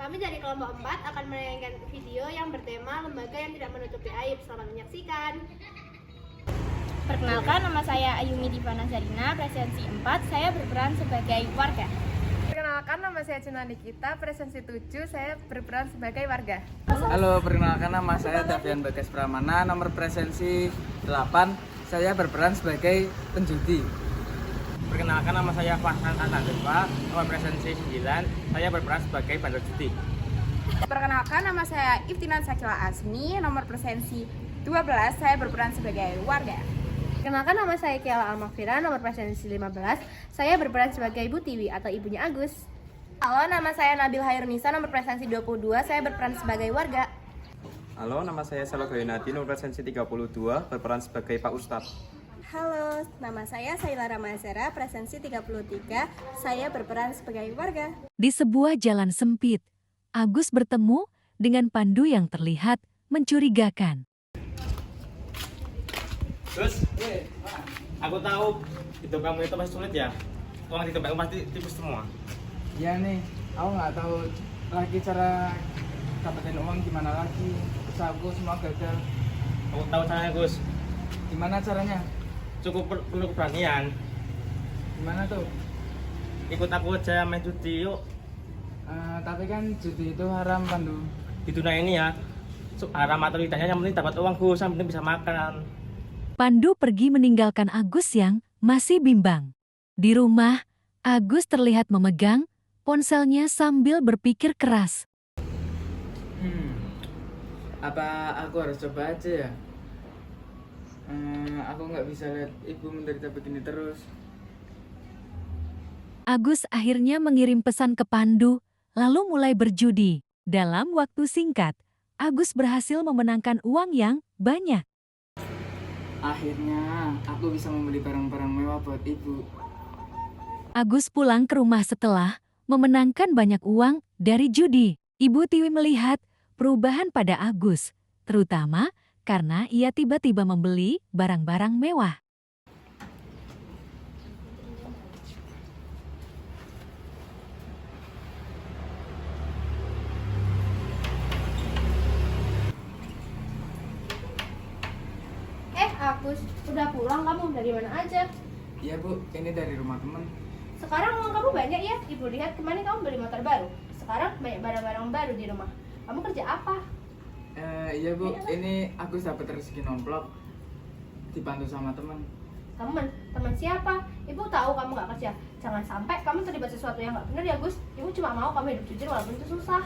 Kami dari kelompok 4 akan menayangkan video yang bertema lembaga yang tidak menutupi aib. Selamat menyaksikan. Perkenalkan, nama saya Ayumi Divana Zarina, presensi 4. Saya berperan sebagai warga. Perkenalkan, nama saya Cina Nikita, presensi 7. Saya berperan sebagai warga. Halo, perkenalkan nama saya Davian Bagas Pramana, nomor presensi 8. Saya berperan sebagai penjudi. Perkenalkan, nama saya Fahran Anandeva, nomor presensi 9. Saya berperan sebagai bandar judi. Perkenalkan, nama saya Iftinan Sakila Asmi, nomor presensi 12. Saya berperan sebagai warga. Perkenalkan, nama saya Kiala Almafira, nomor presensi 15. Saya berperan sebagai Ibu Tiwi atau ibunya Agus. Halo, nama saya Nabil Hairunisa, nomor presensi 22. Saya berperan sebagai warga. Halo, nama saya Salwa Gayunadi, nomor presensi 32, berperan sebagai Pak Ustadz. Halo, nama saya Saila Ramazara, presensi 33. Saya berperan sebagai warga. Di sebuah jalan sempit, Agus bertemu dengan Pandu yang terlihat mencurigakan. Terus, aku tahu hidup kamu itu pasti sulit ya. Uang di tempat pasti tipis semua. Ya nih, aku nggak tahu lagi cara dapetin uang gimana lagi. Usahaku semua gagal. Aku tahu caranya, Gus. Gimana caranya? Cukup perlu keberanian. Gimana tuh? Ikut aku aja main judi yuk. Tapi kan judi itu haram, Pandu. Di dunia ini ya, haram atau tidaknya yang penting dapat uang, Gus. Yang penting bisa makan. Pandu pergi meninggalkan Agus yang masih bimbang. Di rumah, Agus terlihat memegang ponselnya sambil berpikir keras. Apa aku harus coba aja ya? Aku nggak bisa lihat ibu menderita begini terus. Agus akhirnya mengirim pesan ke Pandu, lalu mulai berjudi. Dalam waktu singkat, Agus berhasil memenangkan uang yang banyak. Akhirnya, aku bisa membeli barang-barang mewah buat ibu. Agus pulang ke rumah setelah memenangkan banyak uang dari judi. Ibu Tiwi melihat perubahan pada Agus, terutama karena ia tiba-tiba membeli barang-barang mewah. Agus, udah pulang kamu? Dari mana aja? Iya Bu, ini dari rumah teman. Sekarang uang kamu banyak ya? Ibu lihat kemarin kamu beli motor baru. Sekarang banyak barang-barang baru di rumah. Kamu kerja apa? Iya Bu, ini aku dapat rezeki nomplok, dibantu sama teman. Teman siapa? Ibu tahu kamu nggak kerja. Jangan sampai kamu terlibat sesuatu yang nggak benar ya Gus. Ibu cuma mau kamu hidup jujur walaupun itu susah.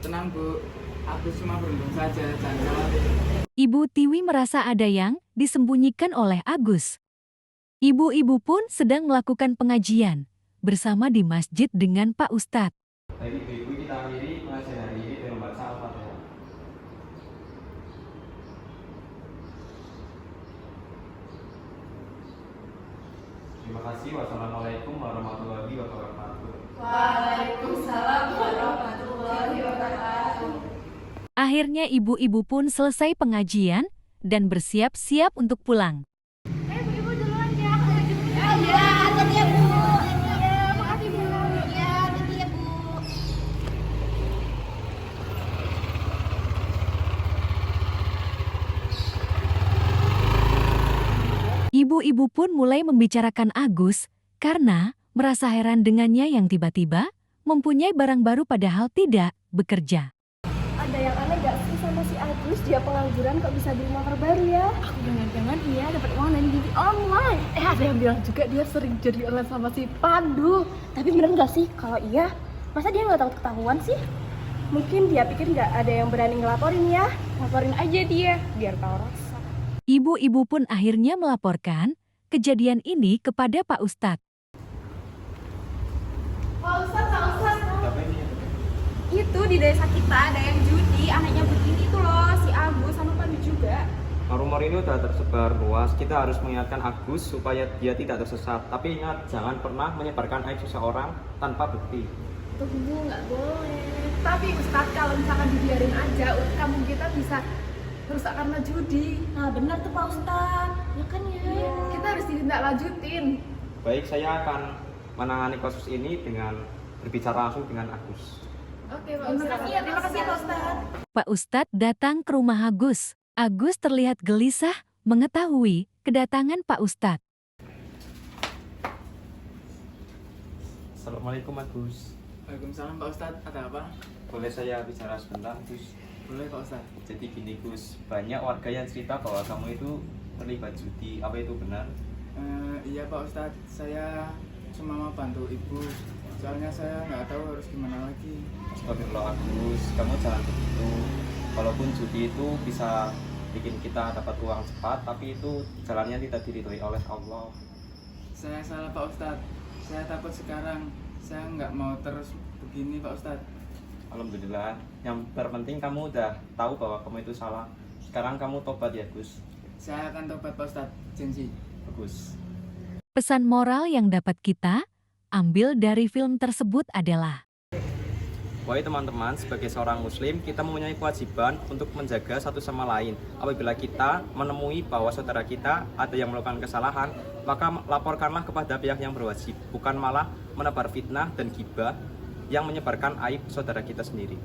Tenang Bu, aku cuma beruntung saja, jangan khawatir. Ibu Tiwi merasa ada yang disembunyikan oleh Agus. Ibu-ibu pun sedang melakukan pengajian bersama di masjid dengan Pak Ustadz. Baik ibu-ibu, kita akhiri pengajian hari ini dengan membaca Al-Fatihah. Terima kasih. Wassalamualaikum warahmatullahi wabarakatuh. Waalaikumsalam warahmatullahi wabarakatuh. Akhirnya ibu-ibu pun selesai pengajian dan bersiap-siap untuk pulang. Ibu duluan ya. Ya, hati ya Bu. Ya, makasih Bu. Ya, hati ya Bu. Ibu-ibu pun mulai membicarakan Agus karena merasa heran dengannya yang tiba-tiba mempunyai barang baru padahal tidak bekerja. Ada yang aneh gak sih sama si Agus? Dia pengangguran kok bisa beli motor baru ya? Aku jangan-jangan dia dapat uang dari judi online. Ada yang bilang juga dia sering judi online sama si Pandu. Tapi bener gak sih? Kalau iya, masa dia gak takut ketahuan sih? Mungkin dia pikir gak ada yang berani ngelaporin ya? Laporin aja dia, biar tahu rasa. Ibu-ibu pun akhirnya melaporkan kejadian ini kepada Pak Ustadz. Pak Ustadz. Itu di desa kita ada yang judi, anaknya begini itu loh, si Agus sama Pandu juga. Rumor ini sudah tersebar luas. Kita harus mengingatkan Agus supaya dia tidak tersesat. Tapi ingat, jangan pernah menyebarkan aib seseorang tanpa bukti. Tuh Bu, nggak boleh. Tapi Ustadz, kalau misalkan dibiarin aja, kampung kita bisa rusak karena judi. Nah bener tuh Pak Ustadz, ya kan ya? Kita harus ditindaklanjutin. Baik, saya akan menangani kasus ini dengan berbicara langsung dengan Agus. Oke, Pak Ustadz. Terima kasih ya, Pak Ustadz. Pak Ustadz datang ke rumah Agus. Agus terlihat gelisah mengetahui kedatangan Pak Ustadz. Assalamualaikum Agus. Waalaikumsalam Pak Ustadz, ada apa? Boleh saya bicara sebentar Gus? Boleh Pak Ustadz. Jadi gini Gus, banyak warga yang cerita bahwa kamu itu terlibat judi. Apa itu benar? Iya Pak Ustadz, saya cuma mau bantu ibu. Soalnya saya nggak tahu harus gimana lagi. Astagfirullah Agus, kamu jangan begitu. Walaupun judi itu bisa bikin kita dapat uang cepat, tapi itu jalannya tidak diridhoi oleh Allah. Saya salah Pak Ustadz. Saya takut sekarang. Saya nggak mau terus begini Pak Ustadz. Alhamdulillah, yang terpenting kamu udah tahu bahwa kamu itu salah. Sekarang kamu tobat ya Gus. Saya akan tobat Pak Ustadz, janji. Bagus. Pesan moral yang dapat kita ambil dari film tersebut adalah Wahai teman-teman, sebagai seorang muslim, kita mempunyai kewajiban untuk menjaga satu sama lain. Apabila kita menemui bahwa saudara kita ada yang melakukan kesalahan, maka laporkanlah kepada pihak yang berwajib, bukan malah menebar fitnah dan ghibah yang menyebarkan aib saudara kita sendiri.